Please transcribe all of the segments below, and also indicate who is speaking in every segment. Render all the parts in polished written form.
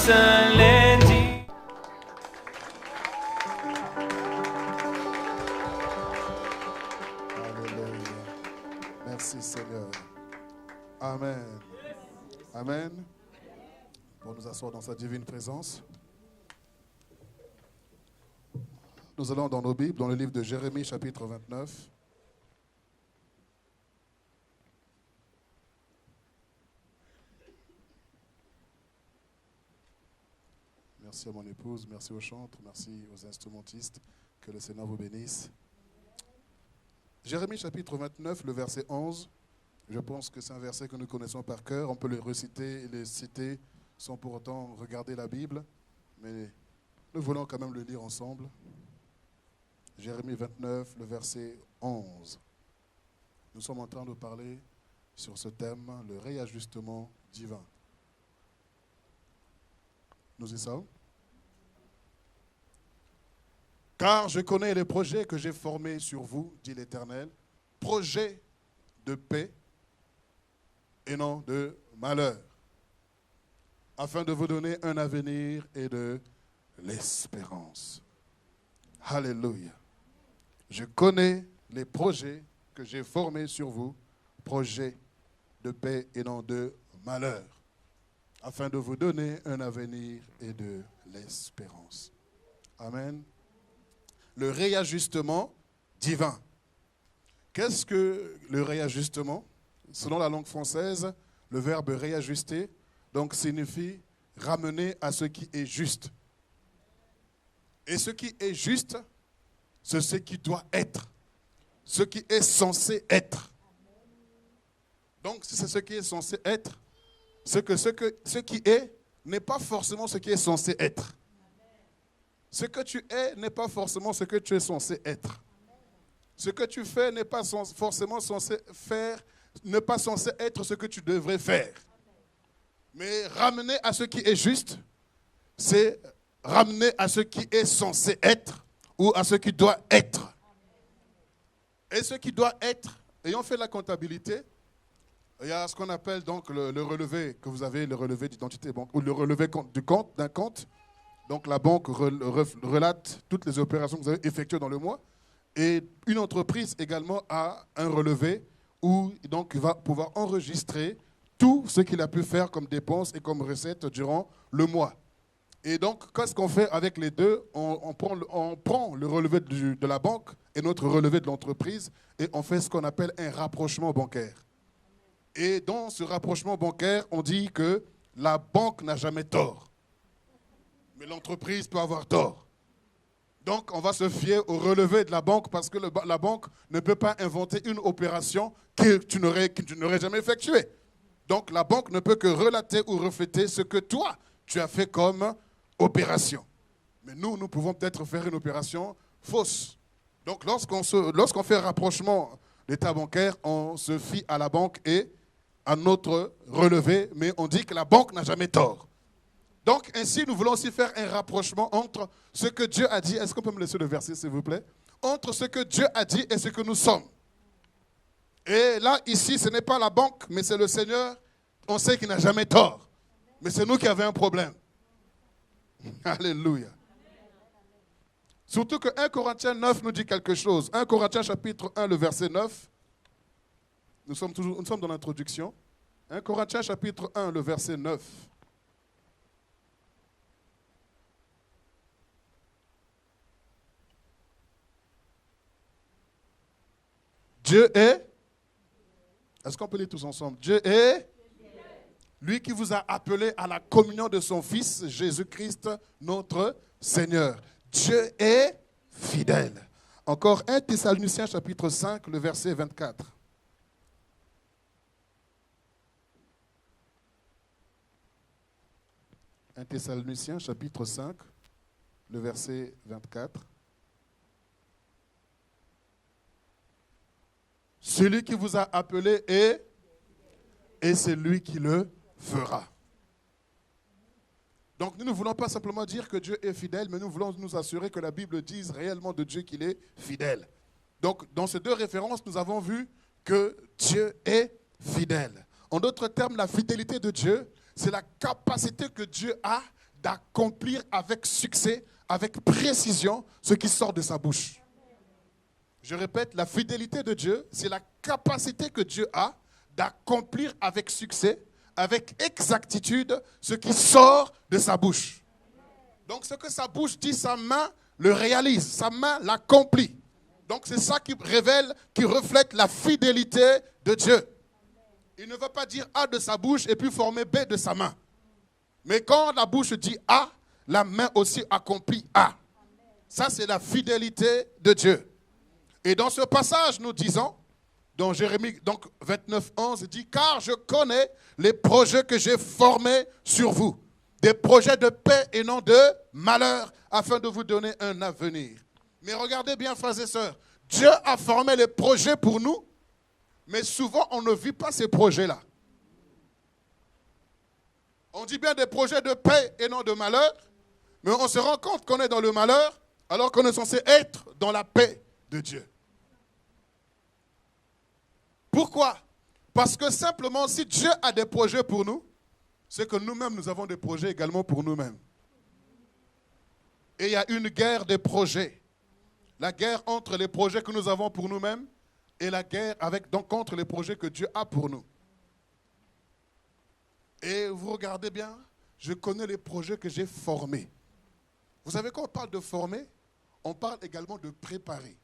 Speaker 1: se l'est dit.
Speaker 2: Alléluia. Merci Seigneur. Amen. Amen. Pour nous asseoir dans sa divine présence. Nous allons dans nos Bibles, dans le livre de Jérémie, chapitre 29. Merci à mon épouse, merci aux chantres, merci aux instrumentistes. Que le Seigneur vous bénisse. Jérémie, chapitre 29, le verset 11. Je pense que c'est un verset que nous connaissons par cœur. On peut le reciter et le citer sans pour autant regarder la Bible. Mais nous voulons quand même le lire ensemble. Jérémie 29, le verset 11. Nous sommes en train de parler sur ce thème, le réajustement divin. Nous y sommes. Car je connais les projets que j'ai formés sur vous, dit l'Éternel, projets de paix et non de malheur, afin de vous donner un avenir et de l'espérance. Alléluia. Je connais les projets que j'ai formés sur vous, projets de paix et non de malheur, afin de vous donner un avenir et de l'espérance. Amen. Le réajustement divin. Qu'est-ce que le réajustement? Selon la langue française, le verbe réajuster donc signifie ramener à ce qui est juste. Et ce qui est juste, c'est ce qui doit être, ce qui est censé être. Donc, si c'est ce qui est censé être, c'est que ce qui est n'est pas forcément ce qui est censé être. Ce que tu es n'est pas forcément ce que tu es censé être. Ce que tu fais n'est pas forcément censé faire, n'est pas censé être ce que tu devrais faire. Mais ramener à ce qui est juste, c'est ramener à ce qui est censé être ou à ce qui doit être. Et ce qui doit être, ayant fait la comptabilité, il y a ce qu'on appelle donc le relevé que vous avez, le relevé d'identité banque ou le relevé d'un compte. Donc la banque relate toutes les opérations que vous avez effectuées dans le mois. Et une entreprise également a un relevé où donc il va pouvoir enregistrer tout ce qu'il a pu faire comme dépenses et comme recettes durant le mois. Et donc, qu'est-ce qu'on fait avec les deux? On prend le relevé de la banque et notre relevé de l'entreprise et on fait ce qu'on appelle un rapprochement bancaire. Et dans ce rapprochement bancaire, on dit que la banque n'a jamais tort. Mais l'entreprise peut avoir tort. Donc, on va se fier au relevé de la banque parce que la banque ne peut pas inventer une opération que tu n'aurais jamais effectuée. Donc, la banque ne peut que relater ou refléter ce que toi, tu as fait comme opération. Mais nous pouvons peut-être faire une opération fausse. Donc, lorsqu'on fait un rapprochement d'état bancaire, on se fie à la banque et à notre relevé, mais on dit que la banque n'a jamais tort. Donc, ainsi, nous voulons aussi faire un rapprochement entre ce que Dieu a dit. Est-ce qu'on peut me laisser le verset, s'il vous plaît? Entre ce que Dieu a dit et ce que nous sommes. Et là, ici, ce n'est pas la banque, mais c'est le Seigneur. On sait qu'il n'a jamais tort. Mais c'est nous qui avons un problème. Alléluia. Surtout que 1 Corinthiens 9 nous dit quelque chose. 1 Corinthiens chapitre 1, le verset 9. Nous sommes dans l'introduction. 1 Corinthiens chapitre 1, le verset 9. Dieu est. Est-ce qu'on peut lire tous ensemble? Dieu est. Lui qui vous a appelé à la communion de son Fils, Jésus-Christ, notre Seigneur. Dieu est fidèle. Encore 1 Thessaloniciens chapitre 5, le verset 24. 1 Thessaloniciens chapitre 5, le verset 24. Celui qui vous a appelé est, et c'est lui qui le fera. Donc nous ne voulons pas simplement dire que Dieu est fidèle, mais nous voulons nous assurer que la Bible dise réellement de Dieu qu'il est fidèle. Donc dans ces deux références, nous avons vu que Dieu est fidèle. En d'autres termes, la fidélité de Dieu, c'est la capacité que Dieu a d'accomplir avec succès, avec précision, ce qui sort de sa bouche. Je répète, la fidélité de Dieu, c'est la capacité que Dieu a d'accomplir avec succès, avec exactitude, ce qui sort de sa bouche. Donc ce que sa bouche dit, sa main le réalise, sa main l'accomplit. Donc c'est ça qui révèle, qui reflète la fidélité de Dieu. Il ne va pas dire A de sa bouche et puis former B de sa main. Mais quand la bouche dit A, la main aussi accomplit A. Ça c'est la fidélité de Dieu. Et dans ce passage, nous disons, dans Jérémie 29, 11, il dit « Car je connais les projets que j'ai formés sur vous, des projets de paix et non de malheur, afin de vous donner un avenir. » Mais regardez bien, frères et sœurs, Dieu a formé les projets pour nous, mais souvent on ne vit pas ces projets-là. On dit bien des projets de paix et non de malheur, mais on se rend compte qu'on est dans le malheur, alors qu'on est censé être dans la paix de Dieu. Pourquoi? Parce que simplement, si Dieu a des projets pour nous, c'est que nous-mêmes, nous avons des projets également pour nous-mêmes. Et il y a une guerre des projets. La guerre entre les projets que nous avons pour nous-mêmes et la guerre contre les projets que Dieu a pour nous. Et vous regardez bien, je connais les projets que j'ai formés. Vous savez, quand on parle de former, on parle également de préparer.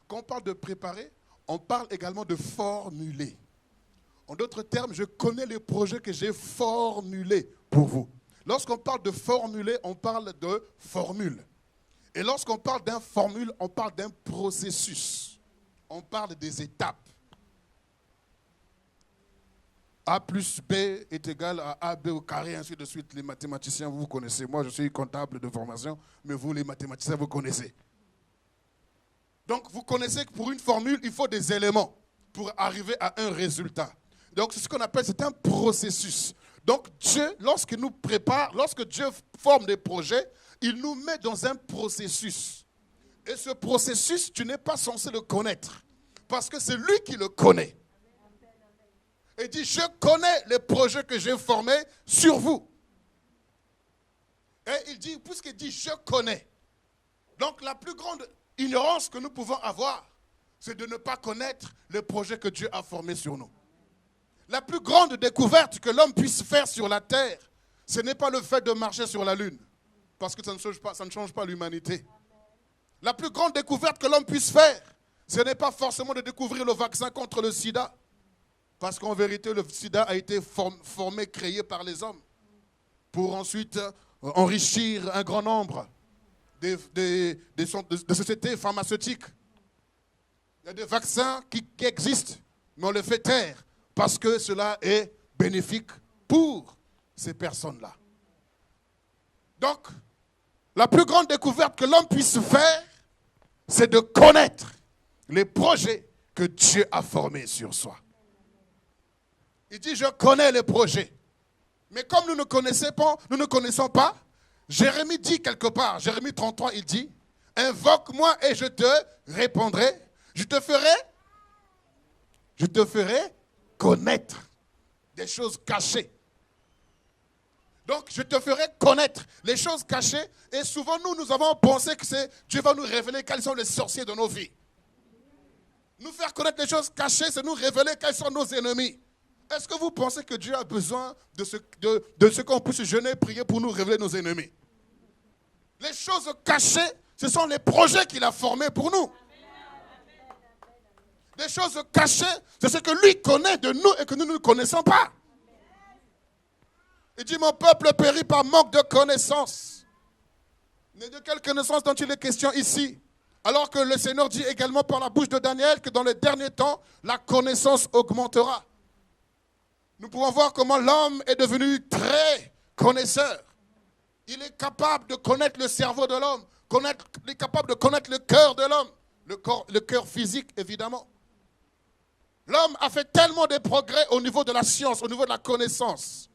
Speaker 2: Quand on parle de préparer, on parle également de formuler. En d'autres termes, je connais les projets que j'ai formulés pour vous. Lorsqu'on parle de formuler, on parle de formule. Et lorsqu'on parle d'un formule, on parle d'un processus. On parle des étapes. A plus B est égal à AB au carré, ainsi de suite. Les mathématiciens, vous connaissez. Moi, je suis comptable de formation, mais vous, les mathématiciens, vous connaissez. Donc, vous connaissez que pour une formule, il faut des éléments pour arriver à un résultat. Donc, c'est ce qu'on appelle, c'est un processus. Donc, Dieu, lorsqu'il nous prépare, lorsque Dieu forme des projets, il nous met dans un processus. Et ce processus, tu n'es pas censé le connaître, parce que c'est lui qui le connaît. Il dit, je connais les projets que j'ai formés sur vous. Et il dit, puisqu'il dit, je connais. Donc, la plus grande ignorance que nous pouvons avoir, c'est de ne pas connaître les projets que Dieu a formés sur nous. La plus grande découverte que l'homme puisse faire sur la terre, ce n'est pas le fait de marcher sur la lune, parce que ça ne change pas l'humanité. La plus grande découverte que l'homme puisse faire, ce n'est pas forcément de découvrir le vaccin contre le sida, parce qu'en vérité, le sida a été formé, créé par les hommes, pour ensuite enrichir un grand nombre de sociétés pharmaceutiques. Il y a des vaccins qui existent, mais on les fait taire parce que cela est bénéfique pour ces personnes-là. Donc, la plus grande découverte que l'homme puisse faire, c'est de connaître les projets que Dieu a formés sur soi. Il dit, je connais les projets. Mais comme nous ne connaissons pas, Jérémie dit quelque part, Jérémie 33, il dit, invoque-moi et je te répondrai, je te ferai connaître des choses cachées. Donc, je te ferai connaître les choses cachées. Et souvent, nous avons pensé que Dieu va nous révéler quels sont les sorciers de nos vies. Nous faire connaître les choses cachées, c'est nous révéler quels sont nos ennemis. Est-ce que vous pensez que Dieu a besoin de ce qu'on puisse jeûner et prier pour nous révéler nos ennemis? Les choses cachées, ce sont les projets qu'il a formés pour nous. Les choses cachées, c'est ce que lui connaît de nous et que nous ne connaissons pas. Il dit, mon peuple périt par manque de connaissance. Mais de quelle connaissance dont il est question ici? Alors que le Seigneur dit également par la bouche de Daniel que dans les derniers temps, la connaissance augmentera. Nous pouvons voir comment l'homme est devenu très connaisseur. Il est capable de connaître le cerveau de l'homme, il est capable de connaître le cœur de l'homme, le cœur physique évidemment. L'homme a fait tellement de progrès au niveau de la science, au niveau de la connaissance.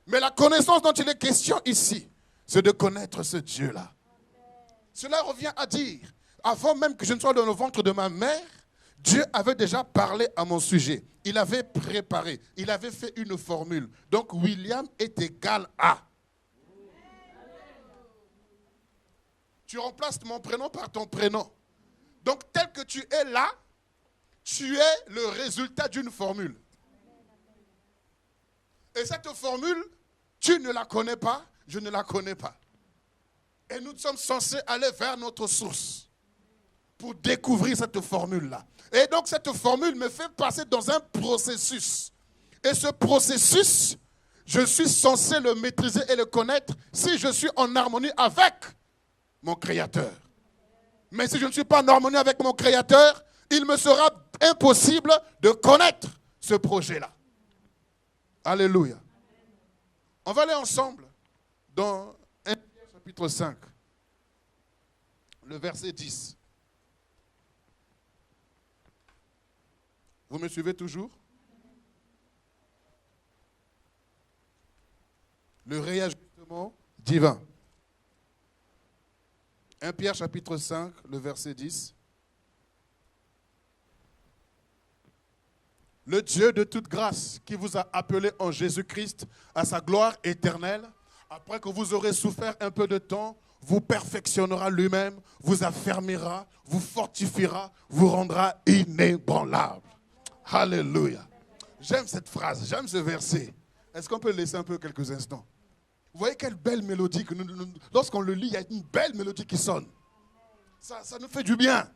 Speaker 2: Mais la connaissance dont il est question ici, c'est de connaître ce Dieu-là. Cela revient à dire, avant même que je ne sois dans le ventre de ma mère, Dieu avait déjà parlé à mon sujet. Il avait préparé, il avait fait une formule. Donc William est égal à. Tu remplaces mon prénom par ton prénom. Donc, tel que tu es là, tu es le résultat d'une formule. Et cette formule, tu ne la connais pas, je ne la connais pas. Et nous sommes censés aller vers notre source pour découvrir cette formule-là. Et donc, cette formule me fait passer dans un processus. Et ce processus, je suis censé le maîtriser et le connaître si je suis en harmonie avec mon Créateur. Mais si je ne suis pas en harmonie avec mon Créateur, il me sera impossible de connaître ce projet-là. Alléluia. On va aller ensemble dans 1 Pierre chapitre 5, le verset 10. Vous me suivez toujours? Le réajustement divin. 1 Pierre chapitre 5, le verset 10. Le Dieu de toute grâce qui vous a appelé en Jésus-Christ à sa gloire éternelle, après que vous aurez souffert un peu de temps, vous perfectionnera lui-même, vous affermira, vous fortifiera, vous rendra inébranlable. Alléluia. J'aime cette phrase, j'aime ce verset. Est-ce qu'on peut le laisser un peu quelques instants? Vous voyez quelle belle mélodie que lorsqu'on le lit, il y a une belle mélodie qui sonne. Ça nous fait du bien.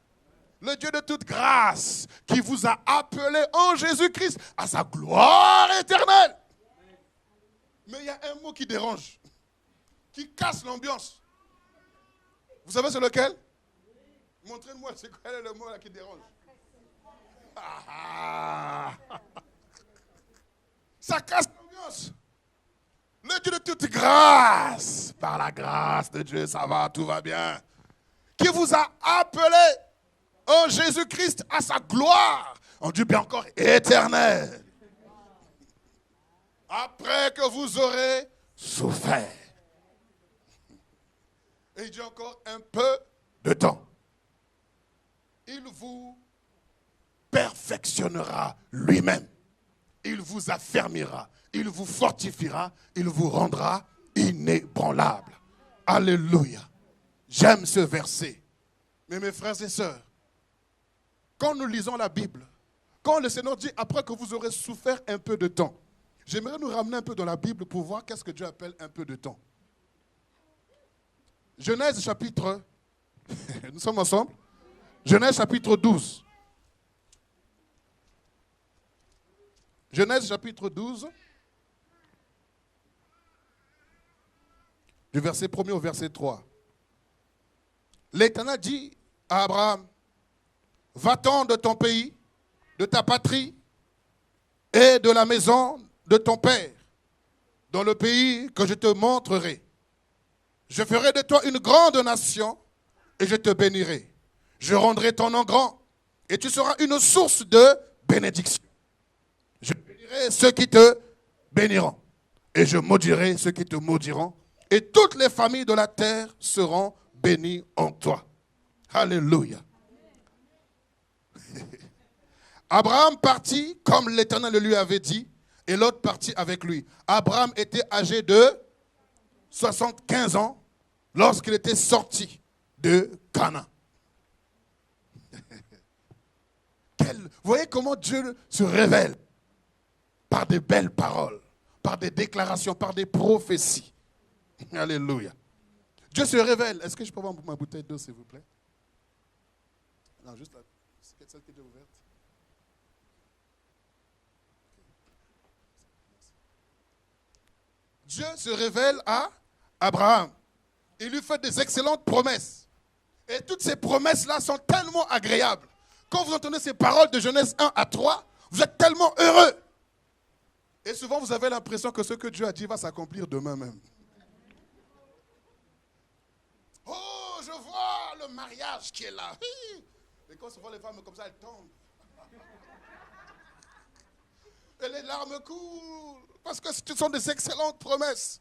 Speaker 2: Le Dieu de toute grâce qui vous a appelé en Jésus-Christ à sa gloire éternelle. Mais il y a un mot qui dérange, qui casse l'ambiance. Vous savez c'est lequel? Montrez-moi, c'est quel est le mot là qui dérange? Ça casse l'ambiance. Le Dieu de toute grâce, par la grâce de Dieu, ça va, tout va bien, qui vous a appelé en Jésus-Christ à sa gloire, on dit bien encore éternelle. Après que vous aurez souffert. Et il dit encore un peu de temps. Il vous perfectionnera lui-même. Il vous affermira. Il vous fortifiera. Il vous rendra inébranlable. Alléluia. J'aime ce verset. Mais mes frères et sœurs, quand nous lisons la Bible, quand le Seigneur dit après que vous aurez souffert un peu de temps, j'aimerais nous ramener un peu dans la Bible pour voir qu'est-ce que Dieu appelle un peu de temps. Genèse chapitre, nous sommes ensemble? Genèse chapitre 12. Genèse chapitre 12, du verset 1er au verset 3. L'Éternel dit à Abraham, va-t'en de ton pays, de ta patrie et de la maison de ton père, dans le pays que je te montrerai. Je ferai de toi une grande nation et je te bénirai. Je rendrai ton nom grand et tu seras une source de bénédiction. Je bénirai ceux qui te béniront et je maudirai ceux qui te maudiront et toutes les familles de la terre seront bénies en toi. Alléluia. Abraham partit comme l'Éternel le lui avait dit et l'autre partit avec lui. Abraham était âgé de 75 ans lorsqu'il était sorti de Canaan. Vous voyez comment Dieu se révèle par des belles paroles, par des déclarations, par des prophéties. Alléluia. Dieu se révèle. Est-ce que je peux avoir ma bouteille d'eau, s'il vous plaît? Non, juste là. Celle qui est déjà ouverte. Dieu se révèle à Abraham. Il lui fait des excellentes promesses. Et toutes ces promesses-là sont tellement agréables. Quand vous entendez ces paroles de Genèse 1 à 3, vous êtes tellement heureux. Et souvent, vous avez l'impression que ce que Dieu a dit va s'accomplir demain même. Oh, je vois le mariage qui est là. Et quand souvent les femmes comme ça, elles tombent. Et les larmes coulent. Parce que ce sont des excellentes promesses.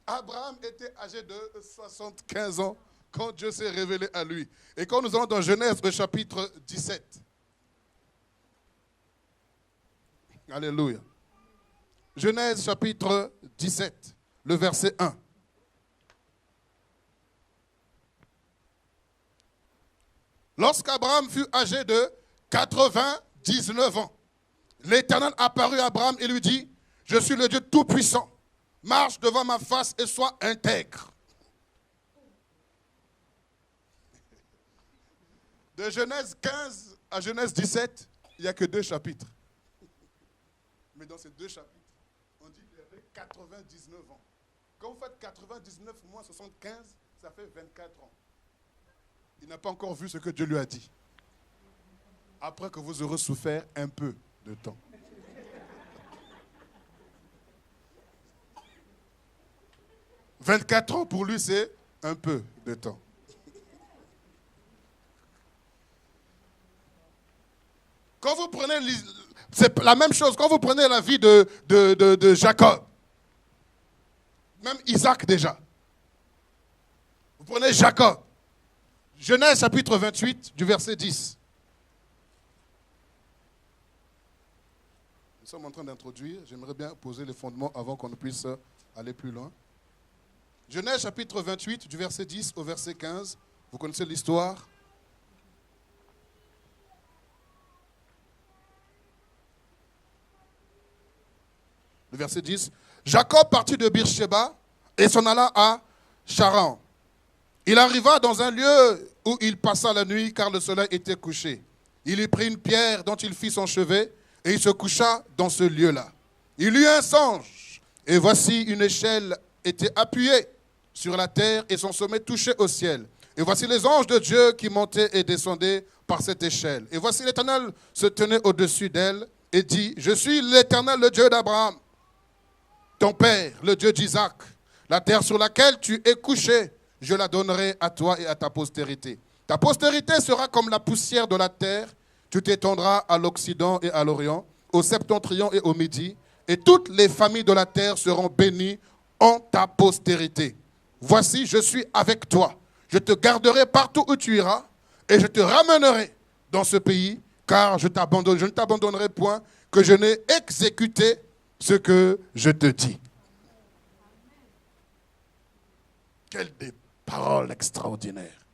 Speaker 2: Abraham était âgé de 75 ans quand Dieu s'est révélé à lui. Et quand nous allons dans Genèse, le chapitre 17. Alléluia. Genèse, chapitre 17, le verset 1. Lorsqu'Abraham fut âgé de 99 ans, l'Éternel apparut à Abraham et lui dit, je suis le Dieu Tout-Puissant. Marche devant ma face et sois intègre. De Genèse 15 à Genèse 17, il n'y a que 2 chapitres. Mais dans ces 2 chapitres, on dit qu'il avait 99 ans. Quand vous faites 99 moins 75, ça fait 24 ans. Il n'a pas encore vu ce que Dieu lui a dit. Après que vous aurez souffert un peu de temps. « 24 ans pour lui, c'est un peu de temps. » Quand vous prenez, c'est la même chose, quand vous prenez la vie de Jacob, même Isaac déjà, vous prenez Jacob, Genèse chapitre 28 du verset 10. Nous sommes en train d'introduire, j'aimerais bien poser les fondements avant qu'on ne puisse aller plus loin. Genèse chapitre 28 du verset 10 au verset 15, vous connaissez l'histoire. Le verset 10. Jacob partit de Beersheba et s'en alla à Charan. Il arriva dans un lieu où il passa la nuit car le soleil était couché. Il y prit une pierre dont il fit son chevet et il se coucha dans ce lieu-là. Il eut un songe et voici une échelle était appuyée sur la terre et son sommet touchait au ciel. Et voici les anges de Dieu qui montaient et descendaient par cette échelle. Et voici l'Éternel se tenait au-dessus d'elle et dit, je suis l'Éternel, le Dieu d'Abraham, ton père, le Dieu d'Isaac. La terre sur laquelle tu es couché, je la donnerai à toi et à ta postérité. Ta postérité sera comme la poussière de la terre. Tu t'étendras à l'Occident et à l'Orient, au septentrion et au Midi, et toutes les familles de la terre seront bénies en ta postérité. Voici, je suis avec toi. Je te garderai partout où tu iras, et je te ramènerai dans ce pays, car je ne t'abandonnerai point, que je n'ai exécuté ce que je te dis. Quelle des paroles extraordinaires.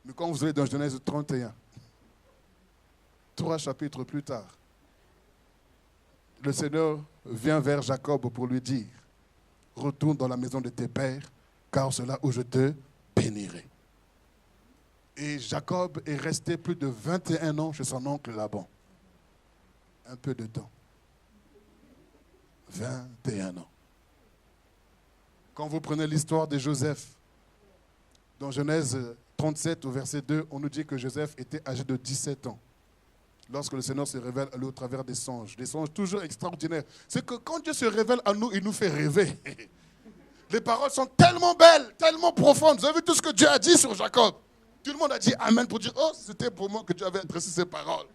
Speaker 2: Mais quand vous allez dans Genèse 31, 3 chapitres plus tard, le Seigneur vient vers Jacob pour lui dire, retourne dans la maison de tes pères, car c'est là où je te bénirai. Et Jacob est resté plus de 21 ans chez son oncle Laban. Un peu de temps. 21 ans. Quand vous prenez l'histoire de Joseph, dans Genèse 37 au verset 2, on nous dit que Joseph était âgé de 17 ans. Lorsque le Seigneur se révèle à lui au travers des songes toujours extraordinaires. C'est que quand Dieu se révèle à nous, il nous fait rêver. Les paroles sont tellement belles, tellement profondes. Vous avez vu tout ce que Dieu a dit sur Jacob. Tout le monde a dit Amen pour dire, oh, c'était pour moi que Dieu avait adressé ces paroles.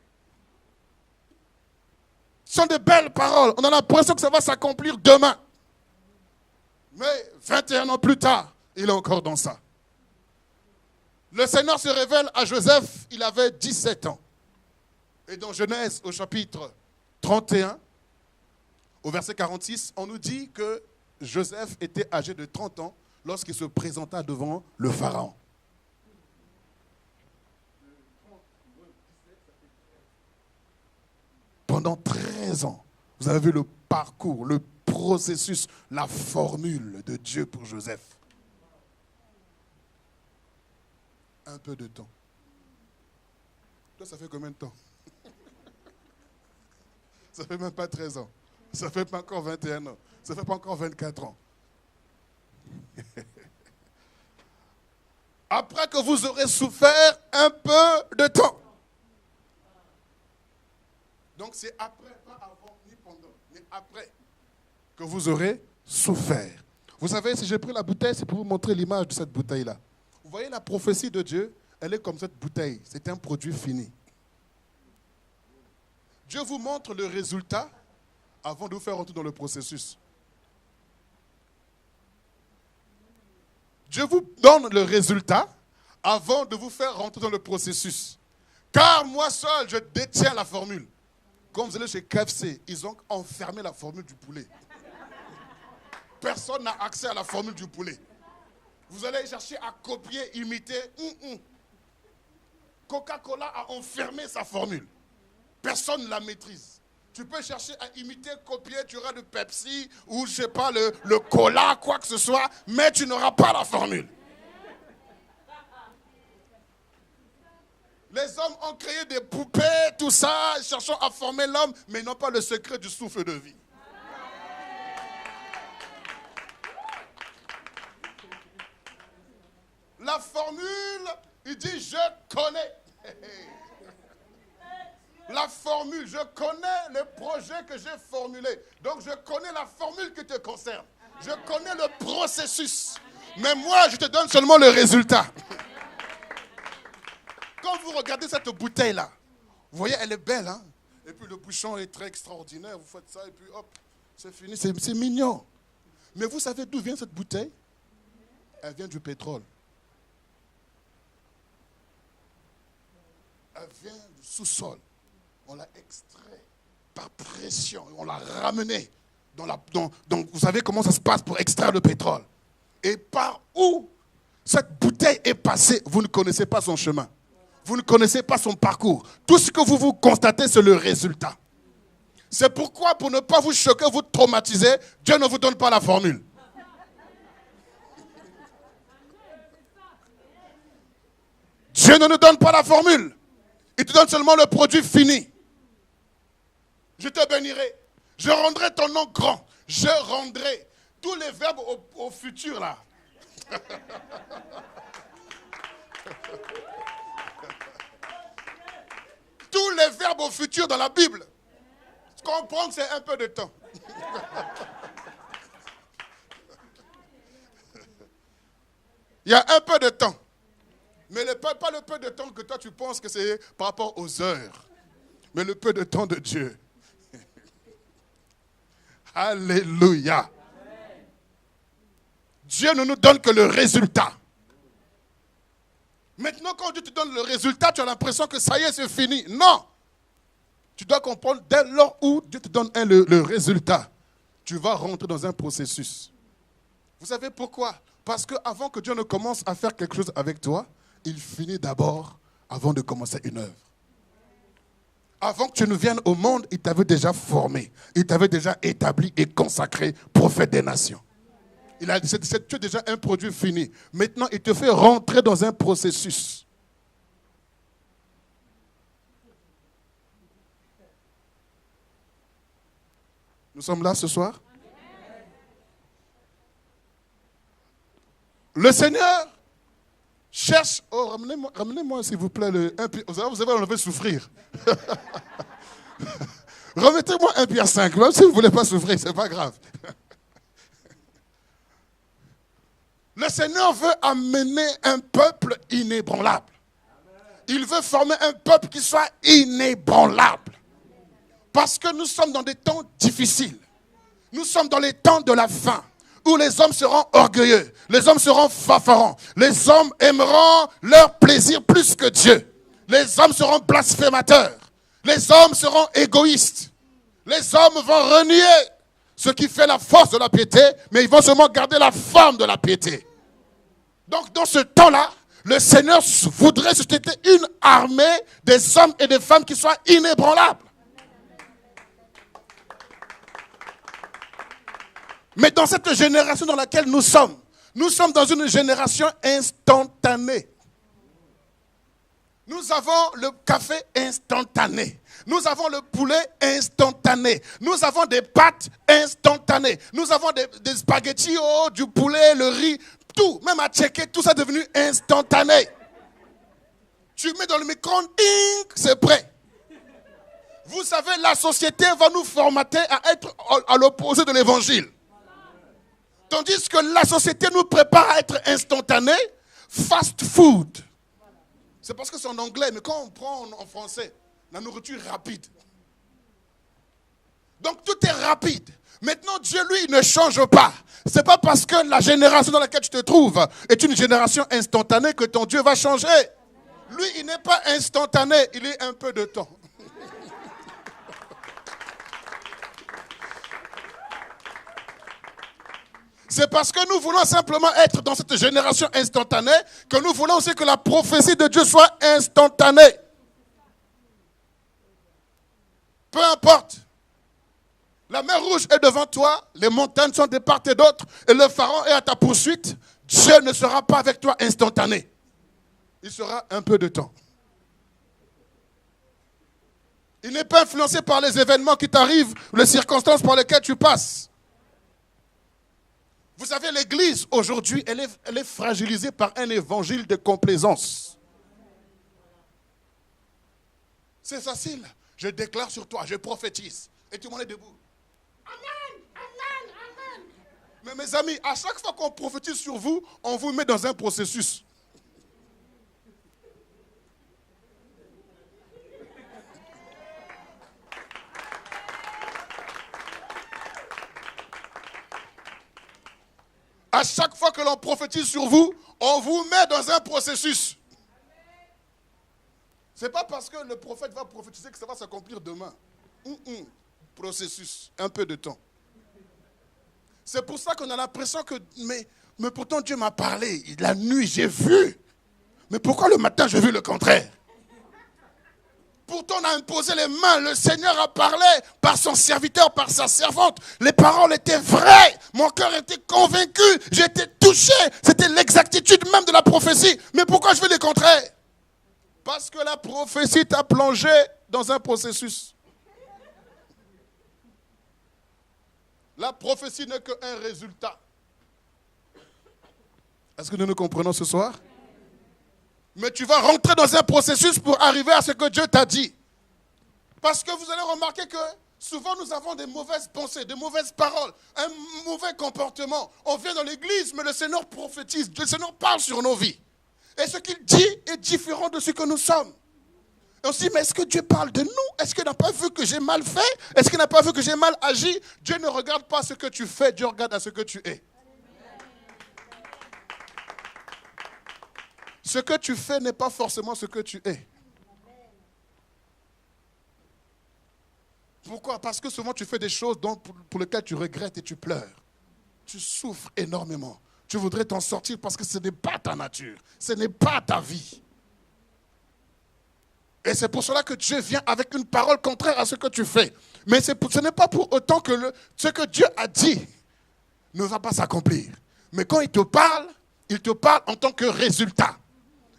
Speaker 2: Ce sont de belles paroles. On a l'impression que ça va s'accomplir demain. Mais 21 ans plus tard, il est encore dans ça. Le Seigneur se révèle à Joseph, il avait 17 ans. Et dans Genèse, au chapitre 31, au verset 46, on nous dit que Joseph était âgé de 30 ans lorsqu'il se présenta devant le Pharaon. Pendant 13 ans, vous avez vu le parcours, le processus, la formule de Dieu pour Joseph. Un peu de temps. Toi, ça fait combien de temps? Ça fait même pas 13 ans. Ça fait pas encore 21 ans. Ça fait pas encore 24 ans. Après que vous aurez souffert un peu de temps. Donc c'est après, pas avant ni pendant, mais après que vous aurez souffert. Vous savez, si j'ai pris la bouteille, c'est pour vous montrer l'image de cette bouteille-là. Vous voyez la prophétie de Dieu, elle est comme cette bouteille. C'est un produit fini. Dieu vous montre le résultat avant de vous faire rentrer dans le processus. Dieu vous donne le résultat avant de vous faire rentrer dans le processus. Car moi seul, je détiens la formule. Quand vous allez chez KFC, ils ont enfermé la formule du poulet. Personne n'a accès à la formule du poulet. Vous allez chercher à copier, imiter. Coca-Cola a enfermé sa formule. Personne ne la maîtrise. Tu peux chercher à imiter, copier, tu auras le Pepsi ou je sais pas, le cola, quoi que ce soit, mais tu n'auras pas la formule. Les hommes ont créé des poupées, tout ça, cherchant à former l'homme, mais ils n'ont pas le secret du souffle de vie. La formule, il dit, je connais. La formule, je connais le projet que j'ai formulé. Donc, je connais la formule qui te concerne. Je connais le processus. Mais moi, je te donne seulement le résultat. Quand vous regardez cette bouteille-là, vous voyez, elle est belle, hein? Et puis le bouchon est très extraordinaire. Vous faites ça et puis hop, c'est fini. C'est mignon. Mais vous savez d'où vient cette bouteille? Elle vient du pétrole. Elle vient du sous-sol. On l'a extrait par pression. On l'a ramené donc vous savez comment ça se passe pour extraire le pétrole. Et par où cette bouteille est passée, vous ne connaissez pas son chemin. Vous ne connaissez pas son parcours. Tout ce que vous constatez, c'est le résultat. C'est pourquoi, pour ne pas vous choquer, vous traumatiser, Dieu ne vous donne pas la formule. Dieu ne nous donne pas la formule. Il te donne seulement le produit fini. Je te bénirai. Je rendrai ton nom grand. Je rendrai. Tous les verbes au futur, là. Tous les verbes au futur dans la Bible. Je comprends que c'est un peu de temps. Il y a un peu de temps. Mais pas le peu de temps que toi tu penses que c'est par rapport aux heures. Mais le peu de temps de Dieu. Alléluia. Dieu ne nous donne que le résultat. Maintenant, quand Dieu te donne le résultat, tu as l'impression que ça y est, c'est fini. Non. Tu dois comprendre, dès lors où Dieu te donne le résultat, tu vas rentrer dans un processus. Vous savez pourquoi? Parce qu'avant que Dieu ne commence à faire quelque chose avec toi, il finit d'abord avant de commencer une œuvre. Avant que tu ne viennes au monde, il t'avait déjà formé. Il t'avait déjà établi et consacré prophète des nations. Tu es déjà un produit fini. Maintenant, il te fait rentrer dans un processus. Nous sommes là ce soir? Le Seigneur cherche... Oh, ramenez-moi s'il vous plaît vous avez enlevé souffrir. Remettez-moi 1 Pierre 5, même si vous ne voulez pas souffrir, ce n'est pas grave. Le Seigneur veut amener un peuple inébranlable. Il veut former un peuple qui soit inébranlable. Parce que nous sommes dans des temps difficiles. Nous sommes dans les temps de la fin, où les hommes seront orgueilleux, les hommes seront fanfarons, les hommes aimeront leur plaisir plus que Dieu. Les hommes seront blasphémateurs, les hommes seront égoïstes. Les hommes vont renier ce qui fait la force de la piété, mais ils vont seulement garder la forme de la piété. Donc dans ce temps-là, le Seigneur voudrait susciter une armée des hommes et des femmes qui soient inébranlables. Mais dans cette génération dans laquelle nous sommes dans une génération instantanée. Nous avons le café instantané. Nous avons le poulet instantané. Nous avons des pâtes instantanées. Nous avons des spaghettis, du poulet, le riz, tout. Même à checker, tout ça est devenu instantané. Tu mets dans le micro-ondes, c'est prêt. Vous savez, la société va nous formater à être à l'opposé de l'évangile. Tandis que la société nous prépare à être instantané, fast food. C'est parce que c'est en anglais, mais quand on prend en français, la nourriture rapide. Donc tout est rapide. Maintenant, Dieu, lui, ne change pas. Ce n'est pas parce que la génération dans laquelle tu te trouves est une génération instantanée que ton Dieu va changer. Lui, il n'est pas instantané, il est un peu de temps. C'est parce que nous voulons simplement être dans cette génération instantanée que nous voulons aussi que la prophétie de Dieu soit instantanée. Peu importe. La mer Rouge est devant toi, les montagnes sont de part et d'autre, et le pharaon est à ta poursuite. Dieu ne sera pas avec toi instantané. Il sera un peu de temps. Il n'est pas influencé par les événements qui t'arrivent, les circonstances par lesquelles tu passes. Vous savez, l'Église, aujourd'hui, elle est fragilisée par un évangile de complaisance. C'est facile. Je déclare sur toi, je prophétise. Et tout le monde est debout. Amen, amen, amen. Mais mes amis, à chaque fois qu'on prophétise sur vous, on vous met dans un processus. À chaque fois que l'on prophétise sur vous, on vous met dans un processus. Ce n'est pas parce que le prophète va prophétiser que ça va s'accomplir demain. Processus, un peu de temps. C'est pour ça qu'on a l'impression que, mais pourtant Dieu m'a parlé. La nuit, j'ai vu. Mais pourquoi le matin, j'ai vu le contraire? Pourtant, on a imposé les mains. Le Seigneur a parlé par son serviteur, par sa servante. Les paroles étaient vraies. Mon cœur était convaincu. J'étais touché. C'était l'exactitude même de la prophétie. Mais pourquoi je fais le contraire? Parce que la prophétie t'a plongé dans un processus. La prophétie n'est qu'un résultat. Est-ce que nous nous comprenons ce soir? Mais tu vas rentrer dans un processus pour arriver à ce que Dieu t'a dit. Parce que vous allez remarquer que souvent nous avons des mauvaises pensées, des mauvaises paroles, un mauvais comportement. On vient dans l'église, mais le Seigneur prophétise, le Seigneur parle sur nos vies. Et ce qu'il dit est différent de ce que nous sommes. Et on se dit, mais est-ce que Dieu parle de nous? Est-ce qu'il n'a pas vu que j'ai mal fait? Est-ce qu'il n'a pas vu que j'ai mal agi? Dieu ne regarde pas ce que tu fais, Dieu regarde à ce que tu es. Ce que tu fais n'est pas forcément ce que tu es. Pourquoi? Parce que souvent tu fais des choses pour lesquelles tu regrettes et tu pleures. Tu souffres énormément. Tu voudrais t'en sortir parce que ce n'est pas ta nature. Ce n'est pas ta vie. Et c'est pour cela que Dieu vient avec une parole contraire à ce que tu fais. Mais ce n'est pas pour autant que ce que Dieu a dit ne va pas s'accomplir. Mais quand il te parle en tant que résultat.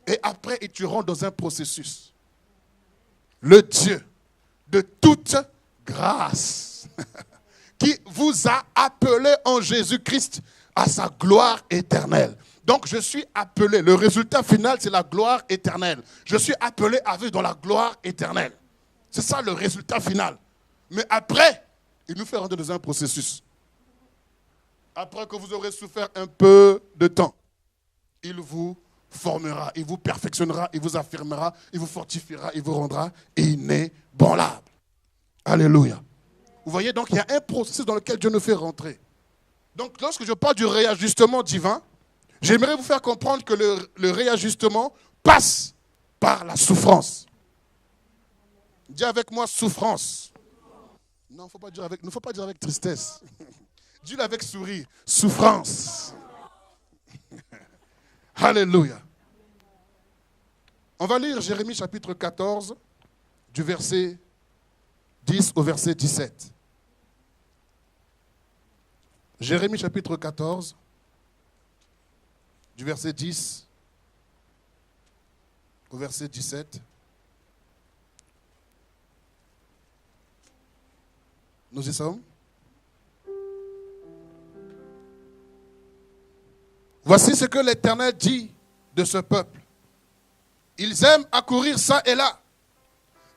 Speaker 2: Et après, tu rentres dans un processus. Le Dieu de toute grâce qui vous a appelé en Jésus-Christ à sa gloire éternelle. Donc, je suis appelé. Le résultat final, c'est la gloire éternelle. Je suis appelé à vivre dans la gloire éternelle. C'est ça le résultat final. Mais après, il nous fait rentrer dans un processus. Après que vous aurez souffert un peu de temps, il vous formera, il vous perfectionnera, il vous affirmera, il vous fortifiera, il vous rendra inébranlable. Alléluia. Vous voyez, donc il y a un processus dans lequel Dieu nous fait rentrer. Donc lorsque je parle du réajustement divin, j'aimerais vous faire comprendre que le réajustement passe par la souffrance. Dis avec moi souffrance. Non, il ne faut pas dire avec tristesse. Dis-le avec sourire. Souffrance. Alléluia. On va lire Jérémie chapitre 14, du verset 10 au verset 17. Jérémie chapitre 14, du verset 10 au verset 17. Nous y sommes. Voici ce que l'Éternel dit de ce peuple. Ils aiment accourir ça et là.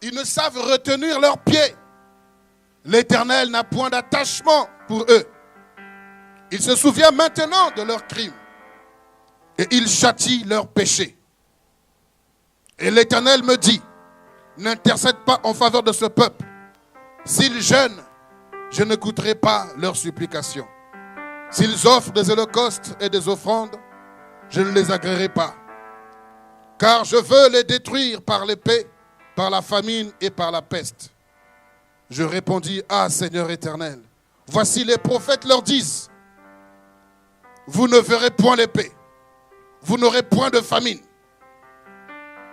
Speaker 2: Ils ne savent retenir leurs pieds. L'Éternel n'a point d'attachement pour eux. Il se souvient maintenant de leurs crimes. Et il châtie leurs péchés. Et l'Éternel me dit, n'intercède pas en faveur de ce peuple. S'ils jeûnent, je n'écouterai pas leurs supplications. S'ils offrent des holocaustes et des offrandes, je ne les agréerai pas. Car je veux les détruire par l'épée, par la famine et par la peste. Je répondis, ah Seigneur éternel, voici les prophètes leur disent, vous ne verrez point l'épée. Vous n'aurez point de famine.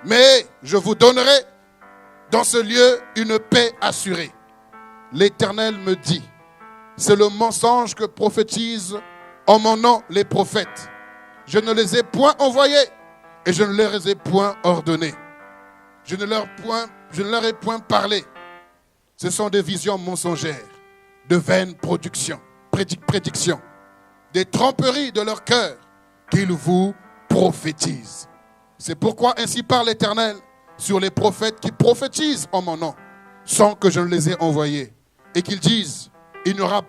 Speaker 2: Mais je vous donnerai dans ce lieu une paix assurée. L'Éternel me dit, c'est le mensonge que prophétisent en mon nom les prophètes. Je ne les ai point envoyés et je ne leur ai point ordonnés. Je ne leur ai point parlé. Ce sont des visions mensongères, de vaines prédictions, des tromperies de leur cœur qu'ils vous prophétisent. C'est pourquoi ainsi parle l'Éternel sur les prophètes qui prophétisent en mon nom, sans que je ne les ai envoyés, et qu'ils disent, il n'y aura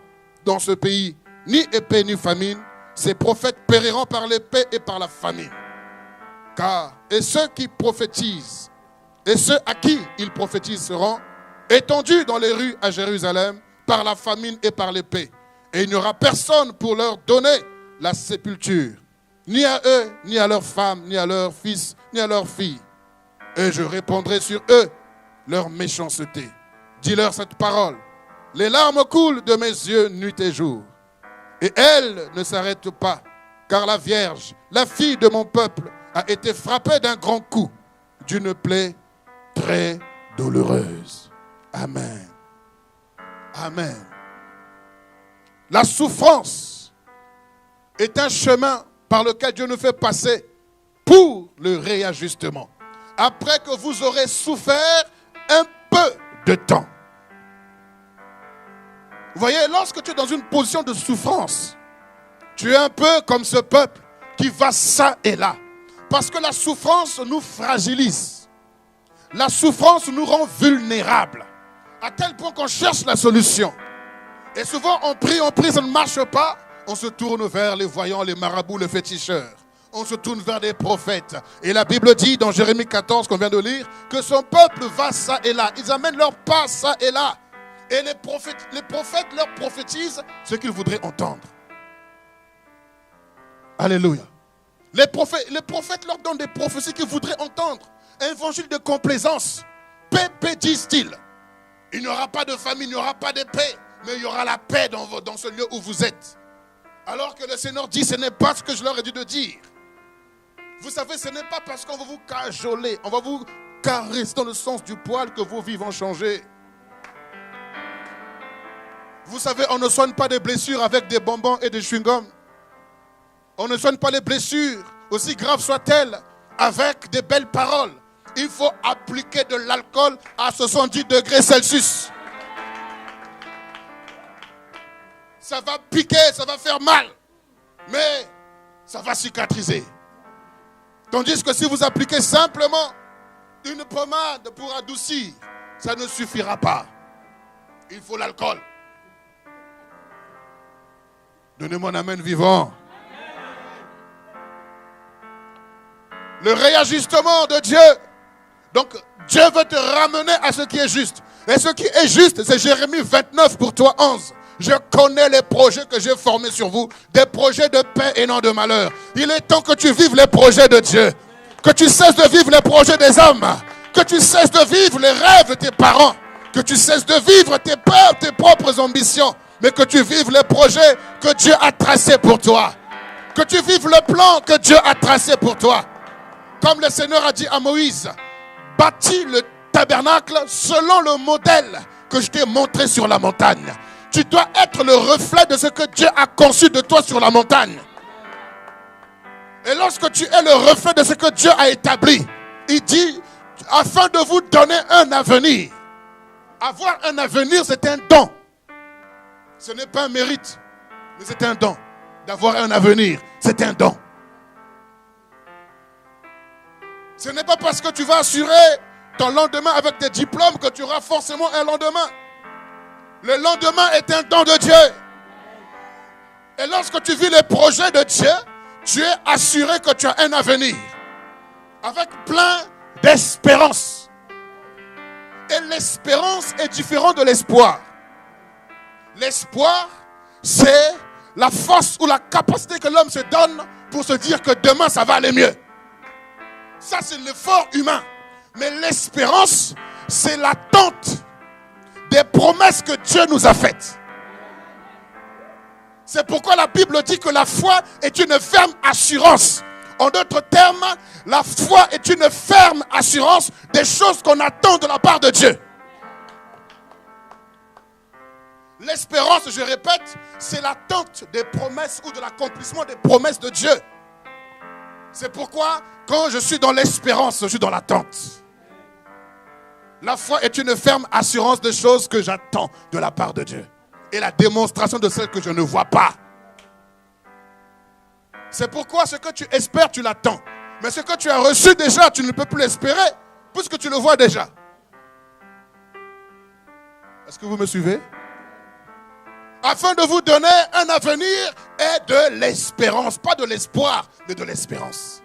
Speaker 2: dans ce pays ni épée ni famine, ces prophètes périront par l'épée et par la famine. Et ceux qui prophétisent, et ceux à qui ils prophétisent seront étendus dans les rues à Jérusalem par la famine et par l'épée. Et il n'y aura personne pour leur donner la sépulture, ni à eux, ni à leurs femmes, ni à leurs fils, ni à leurs filles. Et je répondrai sur eux leur méchanceté. Dis-leur cette parole. Les larmes coulent de mes yeux nuit et jour. Et elles ne s'arrêtent pas, car la Vierge, la fille de mon peuple, a été frappée d'un grand coup, d'une plaie très douloureuse. Amen. Amen. La souffrance est un chemin par lequel Dieu nous fait passer pour le réajustement. Après que vous aurez souffert un peu de temps. Vous voyez, lorsque tu es dans une position de souffrance, tu es un peu comme ce peuple qui va ça et là. Parce que la souffrance nous fragilise. La souffrance nous rend vulnérables. À tel point qu'on cherche la solution. Et souvent on prie, ça ne marche pas. On se tourne vers les voyants, les marabouts, les féticheurs. On se tourne vers des prophètes. Et la Bible dit dans Jérémie 14 qu'on vient de lire que son peuple va ça et là. Ils amènent leur pas ça et là. Et les prophètes leur prophétisent ce qu'ils voudraient entendre. Alléluia. Les prophètes leur donnent des prophéties qu'ils voudraient entendre. Évangile de complaisance. Paix, disent-ils. Il n'y aura pas de famine, il n'y aura pas de paix. Mais il y aura la paix dans ce lieu où vous êtes. Alors que le Seigneur dit, ce n'est pas ce que je leur ai dit de dire. Vous savez, ce n'est pas parce qu'on va vous cajoler, on va vous caresser dans le sens du poil que vos vies vont changer. Vous savez, on ne soigne pas des blessures avec des bonbons et des chewing-gums. On ne soigne pas les blessures, aussi graves soient-elles, avec des belles paroles. Il faut appliquer de l'alcool à 70 degrés Celsius. Ça va piquer, ça va faire mal, mais ça va cicatriser. Tandis que si vous appliquez simplement une pommade pour adoucir, ça ne suffira pas. Il faut l'alcool. Donnez-moi un amen vivant. Le réajustement de Dieu. Donc, Dieu veut te ramener à ce qui est juste. Et ce qui est juste, c'est Jérémie 29 pour toi, 11. Je connais les projets que j'ai formés sur vous. Des projets de paix et non de malheur. Il est temps que tu vives les projets de Dieu. Que tu cesses de vivre les projets des hommes. Que tu cesses de vivre les rêves de tes parents. Que tu cesses de vivre tes peurs, tes propres ambitions. Mais que tu vives les projets que Dieu a tracés pour toi. Que tu vives le plan que Dieu a tracé pour toi. Comme le Seigneur a dit à Moïse, bâtis le tabernacle selon le modèle que je t'ai montré sur la montagne. Tu dois être le reflet de ce que Dieu a conçu de toi sur la montagne. Et lorsque tu es le reflet de ce que Dieu a établi, il dit, afin de vous donner un avenir. Avoir un avenir, c'est un don. Ce n'est pas un mérite, mais c'est un don. D'avoir un avenir, c'est un don. Ce n'est pas parce que tu vas assurer ton lendemain avec des diplômes que tu auras forcément un lendemain. Le lendemain est un don de Dieu. Et lorsque tu vis les projets de Dieu, tu es assuré que tu as un avenir. Avec plein d'espérance. Et l'espérance est différente de l'espoir. L'espoir, c'est la force ou la capacité que l'homme se donne pour se dire que demain ça va aller mieux. Ça, c'est l'effort humain. Mais l'espérance, c'est l'attente des promesses que Dieu nous a faites. C'est pourquoi la Bible dit que la foi est une ferme assurance. En d'autres termes, la foi est une ferme assurance des choses qu'on attend de la part de Dieu. L'espérance, je répète, c'est l'attente des promesses ou de l'accomplissement des promesses de Dieu. C'est pourquoi, quand je suis dans l'espérance, je suis dans l'attente. La foi est une ferme assurance des choses que j'attends de la part de Dieu. Et la démonstration de celles que je ne vois pas. C'est pourquoi ce que tu espères, tu l'attends. Mais ce que tu as reçu déjà, tu ne peux plus l'espérer, puisque tu le vois déjà. Est-ce que vous me suivez? Afin de vous donner un avenir et de l'espérance. Pas de l'espoir, mais de l'espérance.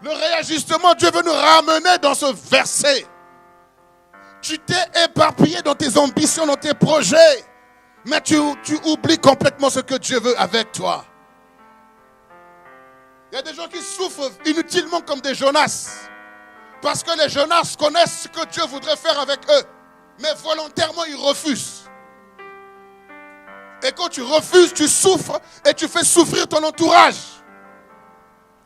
Speaker 2: Le réajustement, Dieu veut nous ramener dans ce verset. Tu t'es éparpillé dans tes ambitions, dans tes projets. Mais tu oublies complètement ce que Dieu veut avec toi. Il y a des gens qui souffrent inutilement comme des Jonas. Parce que les Jonas connaissent ce que Dieu voudrait faire avec eux. Mais volontairement, ils refusent. Et quand tu refuses, tu souffres et tu fais souffrir ton entourage.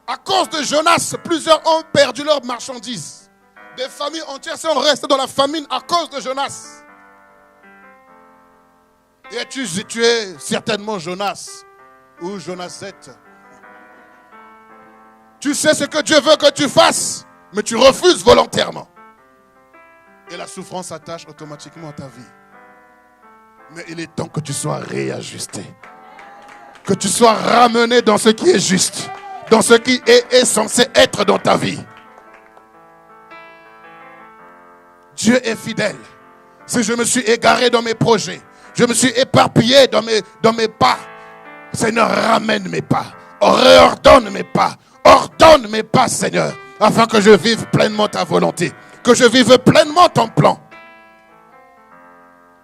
Speaker 2: À cause de Jonas, plusieurs ont perdu leurs marchandises. Des familles entières sont restées dans la famine à cause de Jonas. Et tu es certainement Jonas ou Jonasette. Tu sais ce que Dieu veut que tu fasses, mais tu refuses volontairement. Et la souffrance s'attache automatiquement à ta vie. Mais il est temps que tu sois réajusté. Que tu sois ramené dans ce qui est juste. Dans ce qui est censé être dans ta vie. Dieu est fidèle. Si je me suis égaré dans mes projets, je me suis éparpillé dans mes pas, Seigneur, ramène mes pas. Réordonne mes pas. Ordonne mes pas, Seigneur, afin que je vive pleinement ta volonté. Que je vive pleinement ton plan.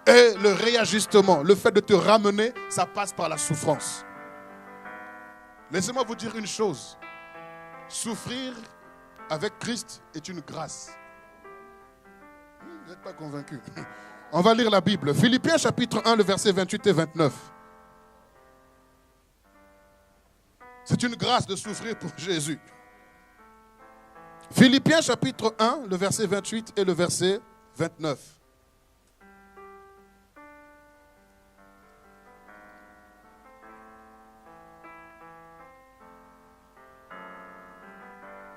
Speaker 2: Et le réajustement, le fait de te ramener, ça passe par la souffrance. Laissez-moi vous dire une chose. Souffrir avec Christ est une grâce. Vous n'êtes pas convaincus. On va lire la Bible. Philippiens chapitre 1, le verset 28 et 29. C'est une grâce de souffrir pour Jésus. Philippiens chapitre 1, le verset 28 et le verset 29.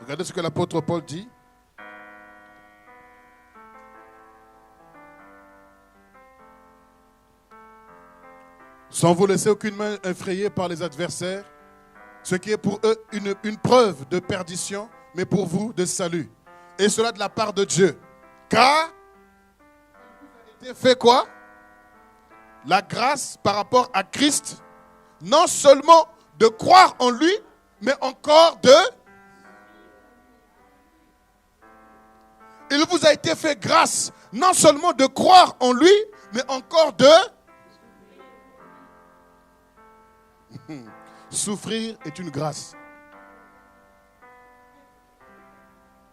Speaker 2: Regardez ce que l'apôtre Paul dit. Sans vous laisser aucune main effrayée par les adversaires, ce qui est pour eux une preuve de perdition, mais pour vous de salut. Et cela de la part de Dieu. Car, il a été fait quoi? La grâce par rapport à Christ, non seulement de croire en lui, mais encore de... Il vous a été fait grâce, non seulement de croire en lui, mais encore de... Souffrir est une grâce.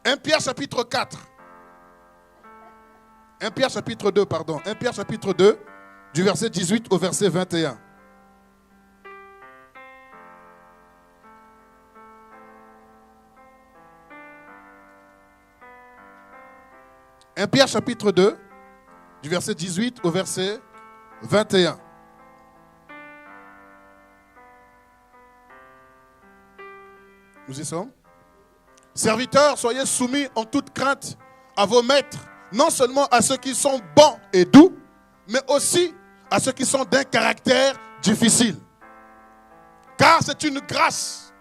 Speaker 2: 1 Pierre chapitre 4. 1 Pierre chapitre 2, pardon. 1 Pierre chapitre 2, du verset 18 au verset 21. Un Pierre chapitre 2, du verset 18 au verset 21. Nous y sommes. Serviteurs, soyez soumis en toute crainte à vos maîtres, non seulement à ceux qui sont bons et doux, mais aussi à ceux qui sont d'un caractère difficile. Car c'est une grâce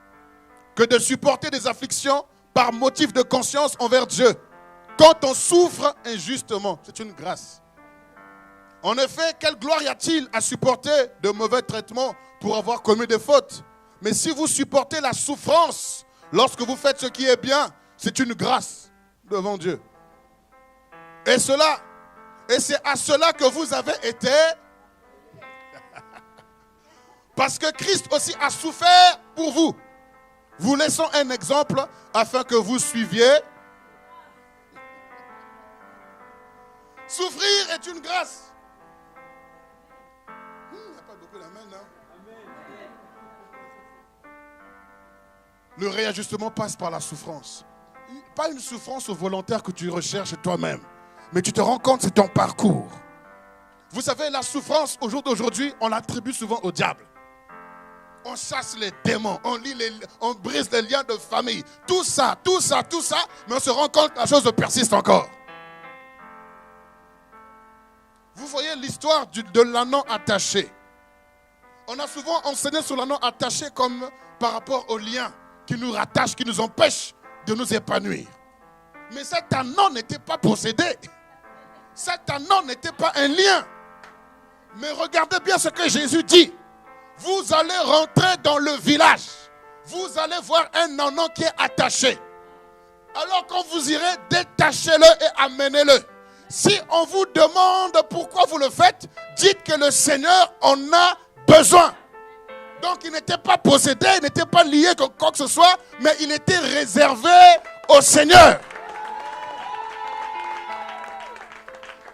Speaker 2: que de supporter des afflictions par motif de conscience envers Dieu. Quand on souffre injustement, c'est une grâce. En effet, quelle gloire y a-t-il à supporter de mauvais traitements pour avoir commis des fautes? Mais si vous supportez la souffrance lorsque vous faites ce qui est bien, c'est une grâce devant Dieu. Et c'est à cela que vous avez été. Parce que Christ aussi a souffert pour vous. Vous laissons un exemple afin que vous suiviez. Souffrir est une grâce. Le réajustement passe par la souffrance. Pas une souffrance volontaire que tu recherches toi-même, mais tu te rends compte, c'est ton parcours. Vous savez, la souffrance, au jour d'aujourd'hui, on l'attribue souvent au diable. On chasse les démons, on brise les liens de famille. Tout ça, mais on se rend compte que la chose persiste encore. Vous voyez l'histoire de l'anneau attaché. On a souvent enseigné sur l'anneau attaché comme par rapport aux liens qui nous rattachent, qui nous empêchent de nous épanouir. Mais cet anneau n'était pas possédé. Cet anneau n'était pas un lien. Mais regardez bien ce que Jésus dit. Vous allez rentrer dans le village. Vous allez voir un anneau qui est attaché. Alors quand vous irez, détachez-le et amenez-le. Si on vous demande pourquoi vous le faites, dites que le Seigneur en a besoin. Donc il n'était pas possédé, il n'était pas lié à quoi que ce soit, mais il était réservé au Seigneur.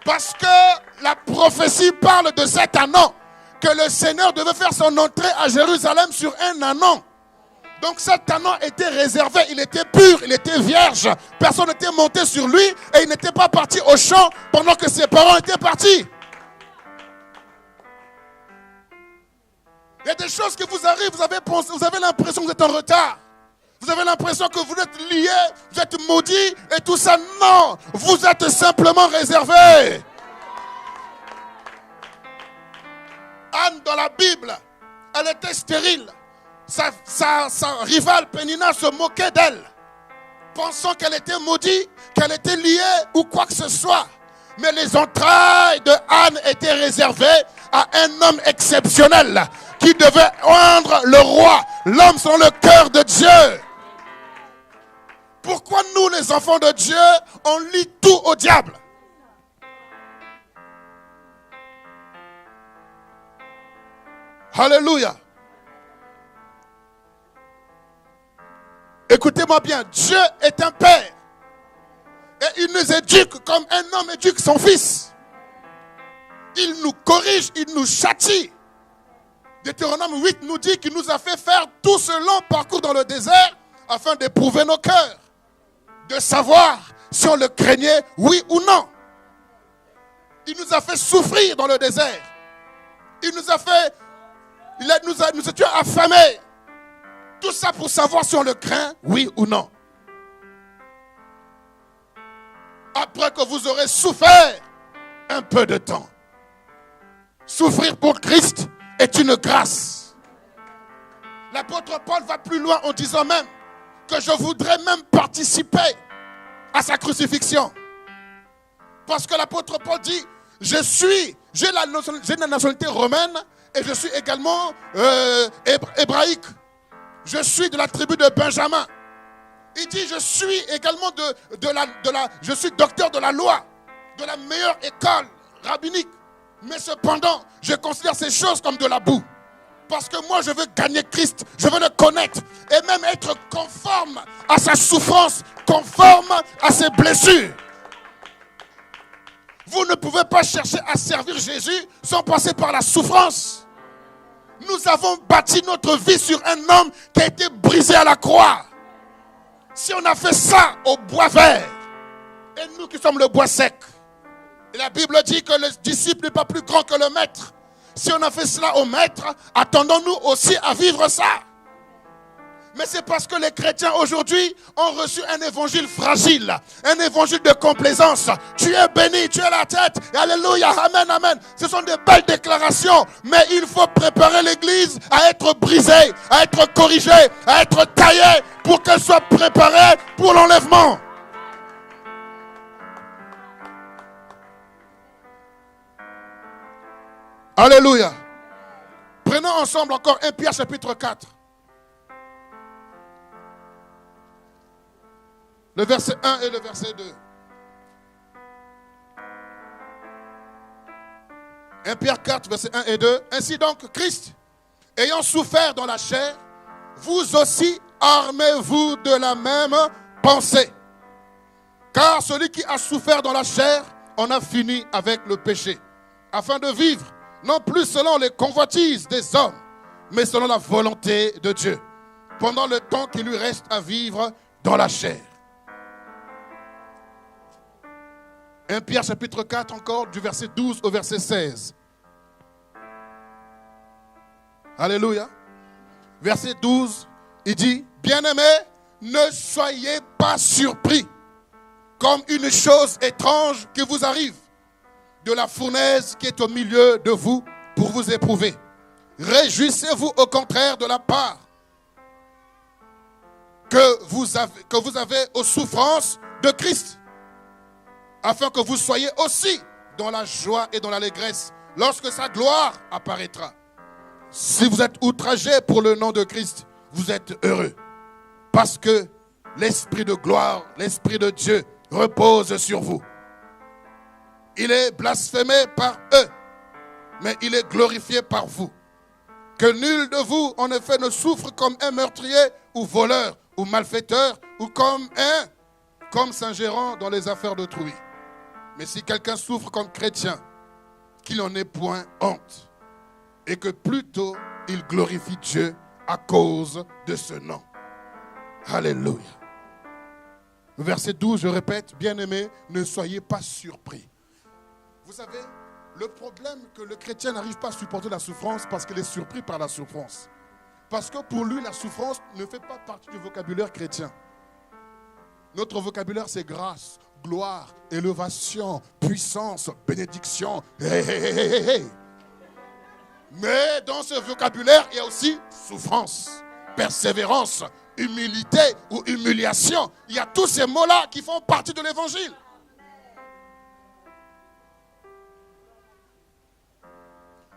Speaker 2: Parce que la prophétie parle de cet anneau, que le Seigneur devait faire son entrée à Jérusalem sur un anneau. Donc cet anneau était réservé, il était pur, il était vierge. Personne n'était monté sur lui et il n'était pas parti au champ pendant que ses parents étaient partis. Il y a des choses qui vous arrivent, vous avez l'impression que vous êtes en retard. Vous avez l'impression que vous êtes lié, vous êtes maudit et tout ça. Non, vous êtes simplement réservé. Anne dans la Bible, elle était stérile. Sa rivale Pénina se moquait d'elle, pensant qu'elle était maudite, qu'elle était liée ou quoi que ce soit. Mais les entrailles de Anne étaient réservées à un homme exceptionnel qui devait oindre le roi, l'homme selon le cœur de Dieu. Pourquoi nous, les enfants de Dieu, on lie tout au diable? Alléluia. Écoutez-moi bien, Dieu est un père. Et il nous éduque comme un homme éduque son fils. Il nous corrige, il nous châtie. Deutéronome 8 nous dit qu'il nous a fait faire tout ce long parcours dans le désert afin d'éprouver nos cœurs. De savoir si on le craignait, oui ou non. Il nous a fait souffrir dans le désert. Il nous a fait, nous étions affamés. Tout ça pour savoir si on le craint, oui ou non. Après que vous aurez souffert un peu de temps. Souffrir pour Christ est une grâce. L'apôtre Paul va plus loin en disant même que je voudrais même participer à sa crucifixion. Parce que l'apôtre Paul dit, j'ai la nationalité romaine et je suis également hébraïque. Je suis de la tribu de Benjamin. Il dit, je suis également je suis docteur de la loi, de la meilleure école rabbinique. Mais cependant, je considère ces choses comme de la boue. Parce que moi, je veux gagner Christ, je veux le connaître et même être conforme à sa souffrance, conforme à ses blessures. Vous ne pouvez pas chercher à servir Jésus sans passer par la souffrance. Nous avons bâti notre vie sur un homme qui a été brisé à la croix. Si on a fait ça au bois vert, et nous qui sommes le bois sec, et la Bible dit que le disciple n'est pas plus grand que le maître. Si on a fait cela au maître, attendons-nous aussi à vivre ça. Mais c'est parce que les chrétiens aujourd'hui ont reçu un évangile fragile, un évangile de complaisance. Tu es béni, tu es la tête. Alléluia, amen, amen. Ce sont des belles déclarations, mais il faut préparer l'église à être brisée, à être corrigée, à être taillée pour qu'elle soit préparée pour l'enlèvement. Alléluia. Prenons ensemble encore 1 Pierre chapitre 4. Le verset 1 et le verset 2. 1 Pierre 4, verset 1 et 2. Ainsi donc, Christ, ayant souffert dans la chair, vous aussi armez-vous de la même pensée. Car celui qui a souffert dans la chair en a fini avec le péché, afin de vivre, non plus selon les convoitises des hommes, mais selon la volonté de Dieu. pendant le temps qui lui reste à vivre dans la chair. 1 Pierre chapitre 4 encore, du verset 12 au verset 16. Alléluia. Verset 12, il dit, bien-aimés, ne soyez pas surpris comme une chose étrange qui vous arrive de la fournaise qui est au milieu de vous pour vous éprouver. Réjouissez-vous au contraire de la part que vous avez aux souffrances de Christ, afin que vous soyez aussi dans la joie et dans l'allégresse lorsque sa gloire apparaîtra. Si vous êtes outragés pour le nom de Christ, vous êtes heureux, parce que l'Esprit de gloire, l'Esprit de Dieu repose sur vous. Il est blasphémé par eux, mais il est glorifié par vous. Que nul de vous, en effet, ne souffre comme un meurtrier ou voleur ou malfaiteur ou comme s'ingérant dans les affaires d'autrui. Mais si quelqu'un souffre comme chrétien, qu'il n'en ait point honte, et que plutôt il glorifie Dieu à cause de ce nom. Alléluia. Verset 12, je répète, bien-aimés, ne soyez pas surpris. Vous savez, le problème que le chrétien n'arrive pas à supporter la souffrance parce qu'il est surpris par la souffrance. Parce que pour lui, la souffrance ne fait pas partie du vocabulaire chrétien. Notre vocabulaire, c'est grâce, gloire, élévation, puissance, bénédiction. Hey, hey, hey, hey, hey. Mais dans ce vocabulaire, il y a aussi souffrance, persévérance, humilité ou humiliation. Il y a tous ces mots-là qui font partie de l'évangile.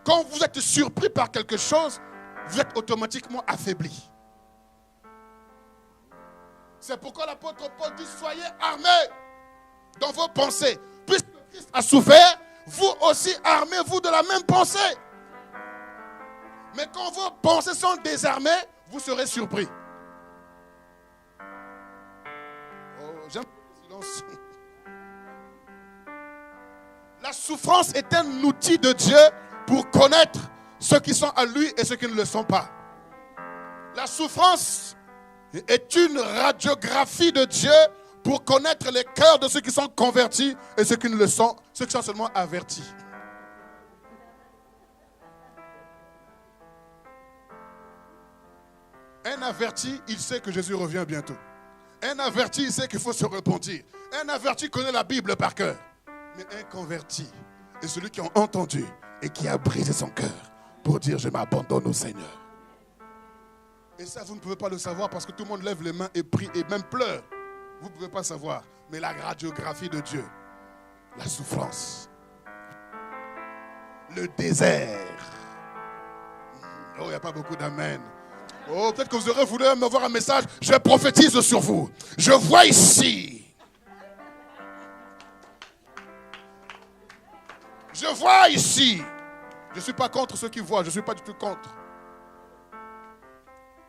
Speaker 2: Quand vous êtes surpris par quelque chose, vous êtes automatiquement affaibli. C'est pourquoi l'apôtre Paul dit, soyez armés dans vos pensées. Puisque Christ a souffert, vous aussi armez-vous de la même pensée. Mais quand vos pensées sont désarmées, vous serez surpris. Oh, j'aime le silence. La souffrance est un outil de Dieu pour connaître ceux qui sont à lui et ceux qui ne le sont pas. La souffrance est une radiographie de Dieu pour connaître les cœurs de ceux qui sont convertis et ceux qui ne le sont, ceux qui sont seulement avertis. Un averti, il sait que Jésus revient bientôt. Un averti, il sait qu'il faut se repentir. Un averti connaît la Bible par cœur. Mais un converti est celui qui a entendu et qui a brisé son cœur pour dire je m'abandonne au Seigneur. Et ça, vous ne pouvez pas le savoir parce que tout le monde lève les mains et prie et même pleure. Vous ne pouvez pas savoir. Mais la radiographie de Dieu, la souffrance, le désert. Oh, il n'y a pas beaucoup d'amen. Oh, peut-être que vous aurez voulu m'avoir un message. Je prophétise sur vous. Je vois ici. Je vois ici. Je ne suis pas contre ceux qui voient. Je ne suis pas du tout contre.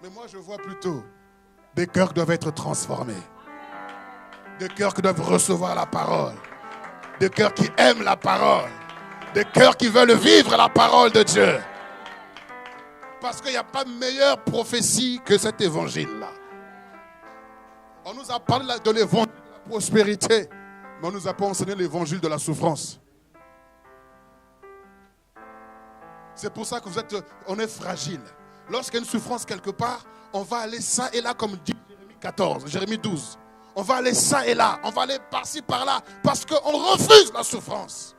Speaker 2: Mais moi, je vois plutôt des cœurs qui doivent être transformés. Des cœurs qui doivent recevoir la parole. Des cœurs qui aiment la parole. Des cœurs qui veulent vivre la parole de Dieu. Parce qu'il n'y a pas meilleure prophétie que cet évangile-là. On nous a parlé de l'évangile de la prospérité, mais on ne nous a pas enseigné l'évangile de la souffrance. C'est pour ça que on est fragile. Lorsqu'il y a une souffrance quelque part, on va aller ça et là, comme dit Jérémie 14, Jérémie 12. On va aller ça et là, on va aller par-ci, par-là, parce qu'on refuse la souffrance.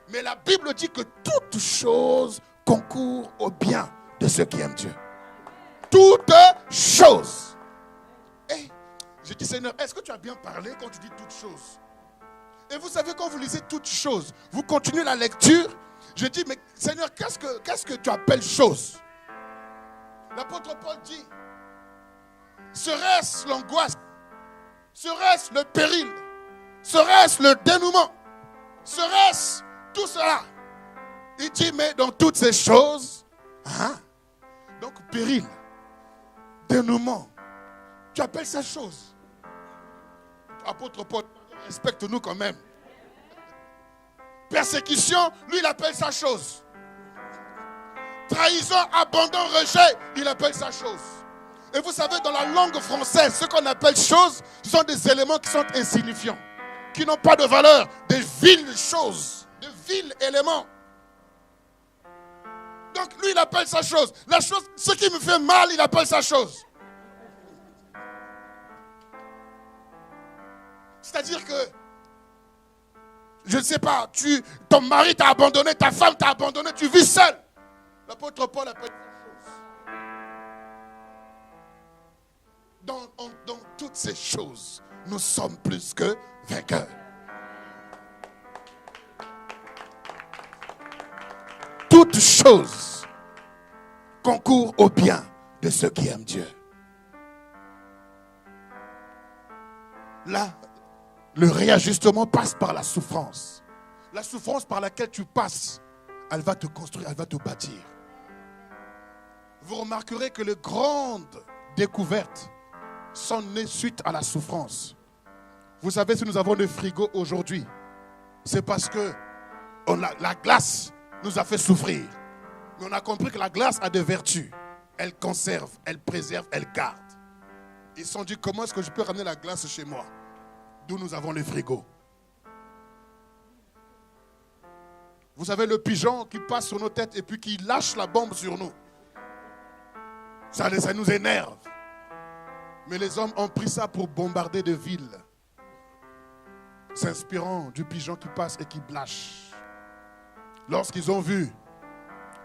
Speaker 2: Mais la Bible dit que toute chose concourt au bien de ceux qui aiment Dieu. Toutes choses. Et je dis, Seigneur, est-ce que tu as bien parlé quand tu dis toutes choses? Et vous savez, quand vous lisez toutes choses, vous continuez la lecture. Je dis, mais Seigneur, qu'est-ce que tu appelles chose? L'apôtre Paul dit, serait-ce l'angoisse? Serait-ce le péril? Serait-ce le dénouement? Serait-ce tout cela? Il dit, mais dans toutes ces choses, donc péril, dénouement, tu appelles ça chose? Apôtre Paul, respecte-nous quand même. Persécution, lui il appelle ça chose. Trahison, abandon, rejet, il appelle ça chose. Et vous savez, dans la langue française, ce qu'on appelle choses, ce sont des éléments qui sont insignifiants, qui n'ont pas de valeur, des viles choses, de vils éléments. Donc lui, il appelle ça chose. La chose, ce qui me fait mal, il appelle ça chose. C'est-à-dire que, je ne sais pas, ton mari t'a abandonné, ta femme t'a abandonné, tu vis seul. L'apôtre Paul appelle ça chose. Dans toutes ces choses, nous sommes plus que vainqueurs. Toutes choses concourent au bien de ceux qui aiment Dieu. Là, le réajustement passe par la souffrance. La souffrance par laquelle tu passes, elle va te construire, elle va te bâtir. Vous remarquerez que les grandes découvertes sont nées suite à la souffrance. Vous savez, si nous avons des frigos aujourd'hui, c'est parce que la glace nous a fait souffrir. Mais on a compris que la glace a des vertus. Elle conserve, elle préserve, elle garde. Ils se sont dit, comment est-ce que je peux ramener la glace chez moi? D'où nous avons les frigos. Vous savez, le pigeon qui passe sur nos têtes et puis qui lâche la bombe sur nous. Ça nous énerve. Mais les hommes ont pris ça pour bombarder des villes. S'inspirant du pigeon qui passe et qui blache. Lorsqu'ils ont vu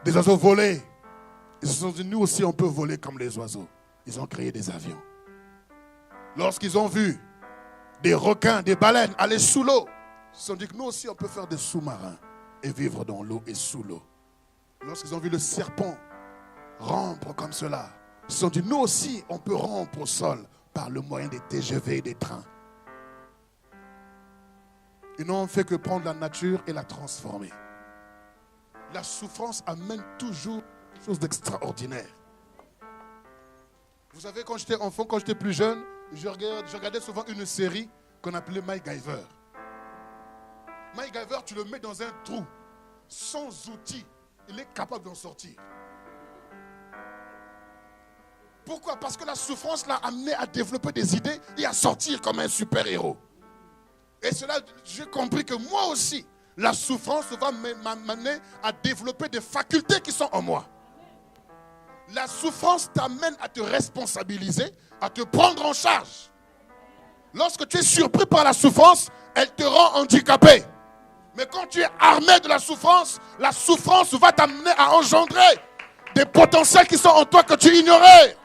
Speaker 2: des oiseaux voler, ils se sont dit, nous aussi on peut voler comme les oiseaux. Ils ont créé des avions. Lorsqu'ils ont vu des requins, des baleines aller sous l'eau, ils se sont dit que nous aussi on peut faire des sous-marins et vivre dans l'eau et sous l'eau. Lorsqu'ils ont vu le serpent rompre comme cela, ils se sont dit, nous aussi on peut rompre au sol par le moyen des TGV et des trains. Ils n'ont fait que prendre la nature et la transformer. La souffrance amène toujours quelque chose d'extraordinaire. Vous savez, quand j'étais enfant, quand j'étais plus jeune, je regardais souvent une série qu'on appelait MacGyver. MacGyver, tu le mets dans un trou, sans outils, il est capable d'en sortir. Pourquoi? Parce que la souffrance l'a amené à développer des idées et à sortir comme un super-héros. Et cela, j'ai compris que moi aussi, la souffrance va m'amener à développer des facultés qui sont en moi. La souffrance t'amène à te responsabiliser, à te prendre en charge. Lorsque tu es surpris par la souffrance, elle te rend handicapé. Mais quand tu es armé de la souffrance va t'amener à engendrer des potentiels qui sont en toi que tu ignorais.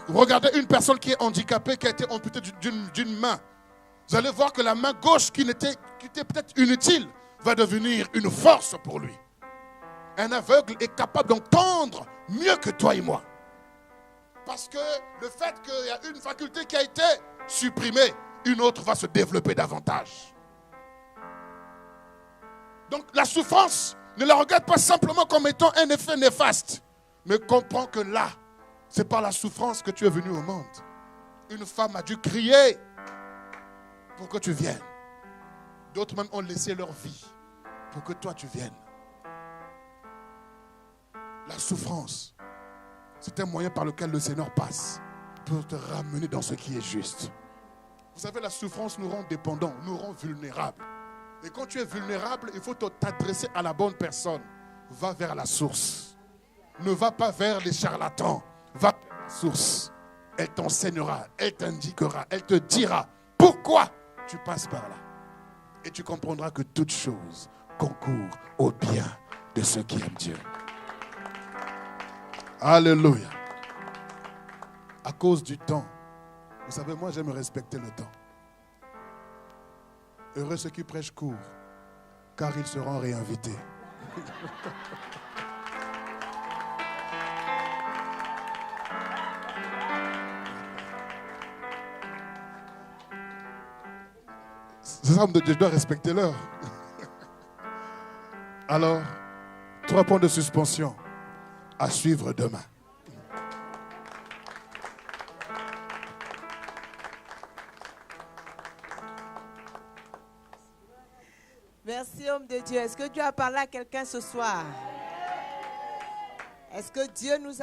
Speaker 2: Vous regardez une personne qui est handicapée, qui a été amputée d'une main. Vous allez voir que la main gauche qui était peut-être inutile va devenir une force pour lui. Un aveugle est capable d'entendre mieux que toi et moi. Parce que le fait qu'il y a une faculté qui a été supprimée, une autre va se développer davantage. Donc la souffrance, ne la regarde pas simplement comme étant un effet néfaste, mais comprends que là, c'est par la souffrance que tu es venu au monde. Une femme a dû crier pour que tu viennes. D'autres même ont laissé leur vie pour que toi tu viennes. La souffrance, c'est un moyen par lequel le Seigneur passe pour te ramener dans ce qui est juste. Vous savez, la souffrance nous rend dépendants, nous rend vulnérables. Et quand tu es vulnérable, il faut t'adresser à la bonne personne. Va vers la source. Ne va pas vers les charlatans. Va vers la source. Elle t'enseignera, elle t'indiquera, elle te dira pourquoi tu passes par là. Et tu comprendras que toute chose concourt au bien de ceux qui aiment Dieu. Alléluia. À cause du temps. Vous savez, moi j'aime respecter le temps. Heureux ceux qui prêchent court, car ils seront réinvités. C'est ça, je dois respecter l'heure. Alors, 3 points de suspension à suivre demain.
Speaker 1: Merci, homme de Dieu. Est-ce que Dieu a parlé à quelqu'un ce soir? Est-ce que Dieu nous a